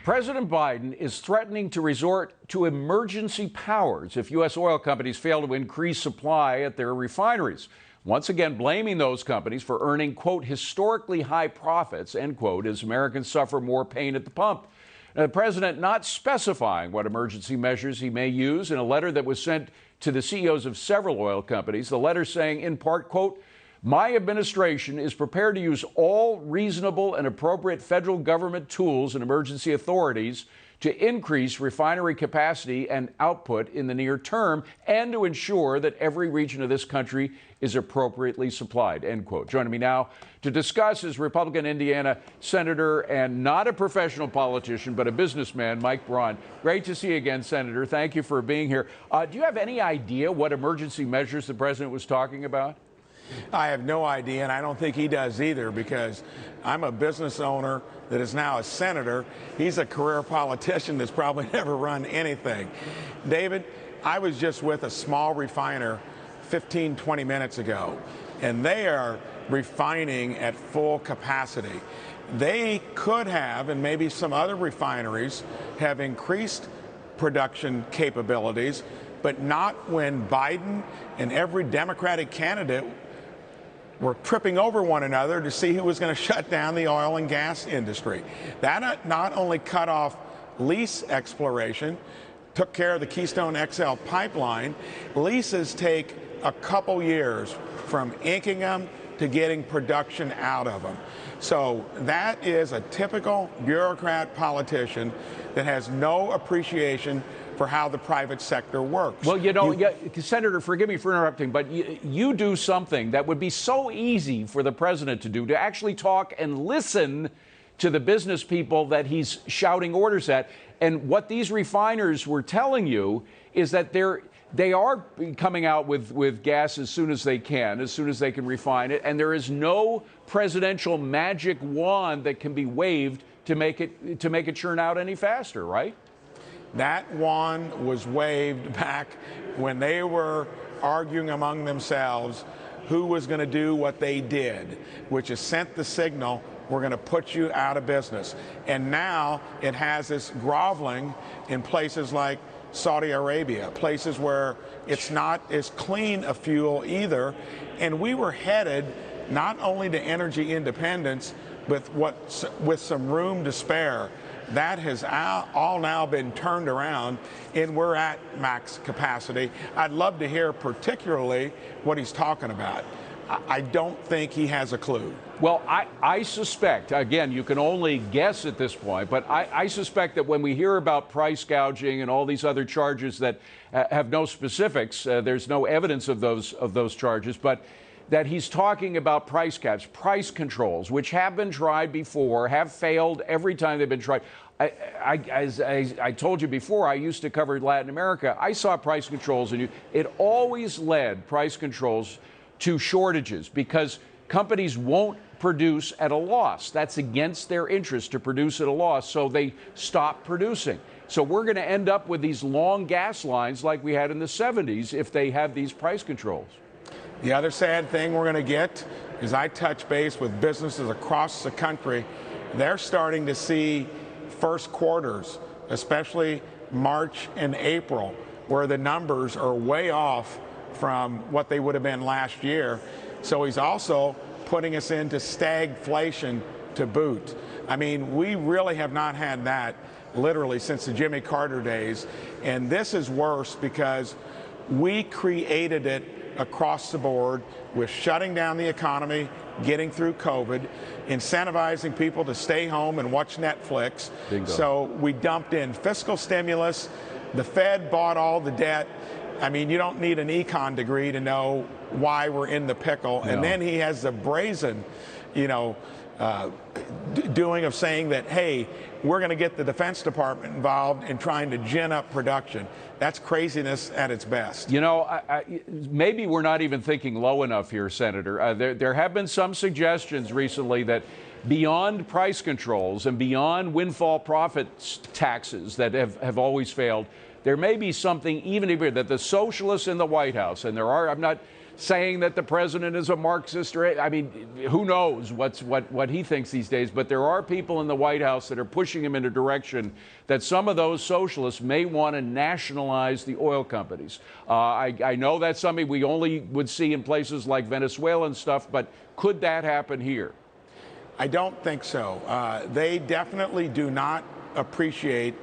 President Biden is threatening to resort to emergency powers if U.S. oil companies fail to increase supply at their refineries. Once again, blaming those companies for earning, quote, historically high profits, end quote, as Americans suffer more pain at the pump. Now, the president not specifying what emergency measures he may use in a letter that was sent to the CEOs of several oil companies. The letter saying, in part, quote, my administration is prepared to use all reasonable and appropriate federal government tools and emergency authorities to increase refinery capacity and output in the near term and to ensure that every region of this country is appropriately supplied, end quote. Joining me now to discuss is Republican Indiana Senator and not a professional politician, but a businessman, Mike Braun. Great to see you again, Senator. Thank you for being here. Do you have any idea what emergency measures the president was talking about? I have no idea, and I don't think he does either, because I'm a business owner that is now a senator. He's a career politician that's probably never run anything. David, I was just with a small refiner 15, 20 minutes ago, and they are refining at full capacity. They could have, and maybe some other refineries, have increased production capabilities, but not when Biden and every Democratic candidate were tripping over one another to see who was going to shut down the oil and gas industry. That not only cut off lease exploration, took care of the Keystone XL pipeline. Leases take a couple years from inking them to getting production out of them. So that is a typical bureaucrat politician that has no appreciation for how the private sector works. Well, Senator, forgive me for interrupting, but you do something that would be so easy for the president to do, to actually talk and listen to the business people that he's shouting orders at. And what these refiners were telling you is that they are coming out with gas as soon as they can refine it, and there is no presidential magic wand that can be waved to make it churn out any faster, right? That wand was waved back when they were arguing among themselves who was going to do what they did, which is sent the signal, we're going to put you out of business. And now it has this groveling in places like Saudi Arabia, places where it's not as clean a fuel either. And we were headed not only to energy independence, but with some room to spare. That has all now been turned around, and we're at max capacity. I'd love to hear particularly what he's talking about. I don't think he has a clue. Well, I suspect, again, you can only guess at this point, but I suspect that when we hear about price gouging and all these other charges that have no specifics, there's no evidence of those charges, but that he's talking about price caps, price controls, which have been tried before, have failed every time they've been tried. As I told you before, I used to cover Latin America. I saw price controls, and it always led, price controls, to shortages because companies won't produce at a loss. That's against their interest to produce at a loss, so they stop producing. So we're going to end up with these long gas lines like we had in the 70s if they have these price controls. The other sad thing we're going to get is I touch base with businesses across the country. They're starting to see first quarters, especially March and April, where the numbers are way off from what they would have been last year. So he's also putting us into stagflation to boot. I mean, we really have not had that literally since the Jimmy Carter days. And this is worse because we created it across the board with shutting down the economy, getting through COVID, incentivizing people to stay home and watch Netflix. Bingo. So we dumped in fiscal stimulus. The Fed bought all the debt. I mean, you don't need an econ degree to know why we're in the pickle. No. And then he has the brazen, doing of saying that, hey, we're going to get the Defense Department involved in trying to gin up production. That's craziness at its best. You know, maybe we're not even thinking low enough here, Senator. There have been some suggestions recently that beyond price controls and beyond windfall profits taxes that have always failed, there may be something even bigger that the socialists in the White House, and there are, I'm not saying that the president is a Marxist. Or, I mean, who knows what he thinks these days. But there are people in the White House that are pushing him in a direction that some of those socialists may want to nationalize the oil companies. I know that's something we only would see in places like Venezuela and stuff, but could that happen here? I don't think so. They definitely do not appreciate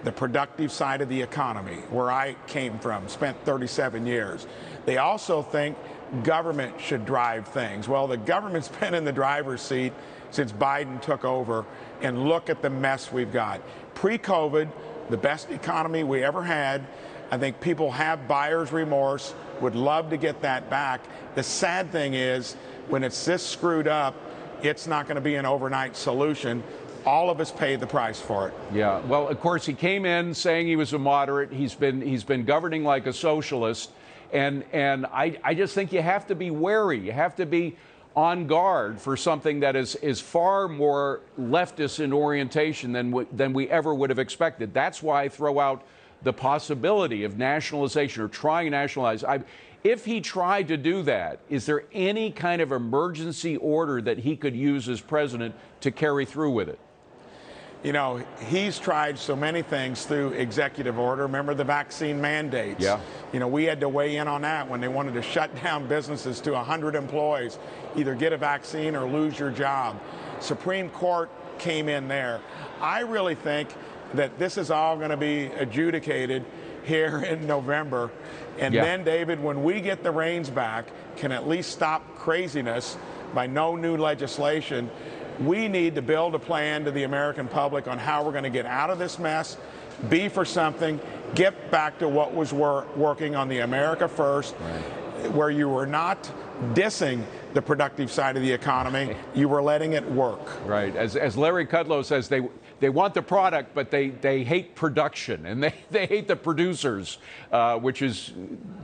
the productive side of the economy, where I came from, spent 37 years. They also think government should drive things. Well, the government's been in the driver's seat since Biden took over, and look at the mess we've got. Pre-COVID, the best economy we ever had. I think people have buyer's remorse, would love to get that back. The sad thing is, when it's this screwed up, it's not going to be an overnight solution. All of us paid the price for it. Yeah, well, of course, he came in saying he was a moderate. He's been governing like a socialist, and I just think you have to be wary. You have to be on guard for something that is far more leftist in orientation than we ever would have expected. That's why I throw out the possibility of nationalization or trying to nationalize. If he tried to do that, is there any kind of emergency order that he could use as president to carry through with it? You know, he's tried so many things through executive order. Remember the vaccine mandates? Yeah. You know, we had to weigh in on that when they wanted to shut down businesses to 100 employees. Either get a vaccine or lose your job. Supreme Court came in there. I really think that this is all going to be adjudicated here in November. And then, David, when we get the reins back, can at least stop craziness by no new legislation. We need to build a plan to the American public on how we're going to get out of this mess, be for something, get back to what was working on the America First, where you were not dissing the productive side of the economy, you were letting it work. Right. As Larry Kudlow says, they want the product, but they hate production, and they hate the producers, which is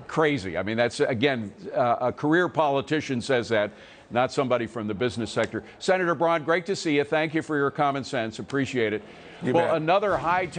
crazy. I mean, that's, again, a career politician says that, not somebody from the business sector. Senator Braun, great to see you. Thank you for your common sense. Appreciate it. You bet. Another high